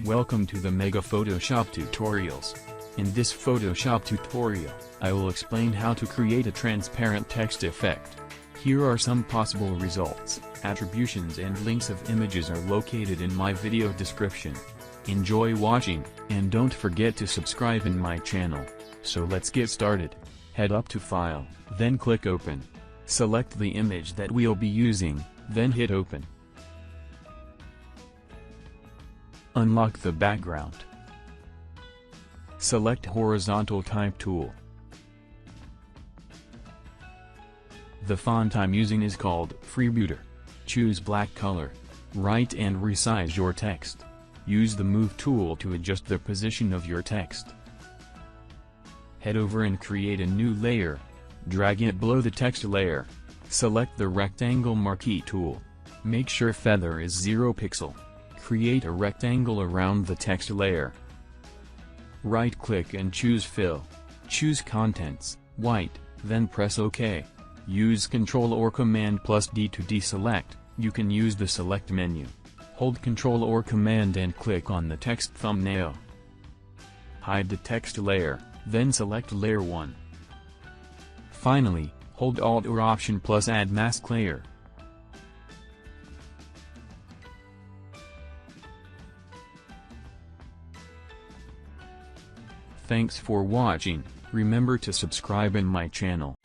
Welcome to the Mega Photoshop Tutorials. In this Photoshop tutorial, I will explain how to create a transparent text effect. Here are some possible results. Attributions and links of images are located in my video description. Enjoy watching, and don't forget to subscribe in my channel. So let's get started. Head up to File, then click Open. Select the image that we'll be using, then hit Open. Unlock the background. Select Horizontal Type tool. The font I'm using is called Freebooter. Choose black color. Write and resize your text. Use the Move tool to adjust the position of your text. Head over and create a new layer. Drag it below the text layer. Select the Rectangle Marquee tool. Make sure Feather is 0 pixel. Create a rectangle around the text layer. Right-click and choose Fill. Choose Contents, White, then press OK. Use Ctrl or Command plus D to deselect. You can use the Select menu. Hold Ctrl or Command and click on the text thumbnail. Hide the text layer, then select Layer 1. Finally, hold Alt or Option plus Add Mask Layer. Thanks for watching. Remember to subscribe in my channel.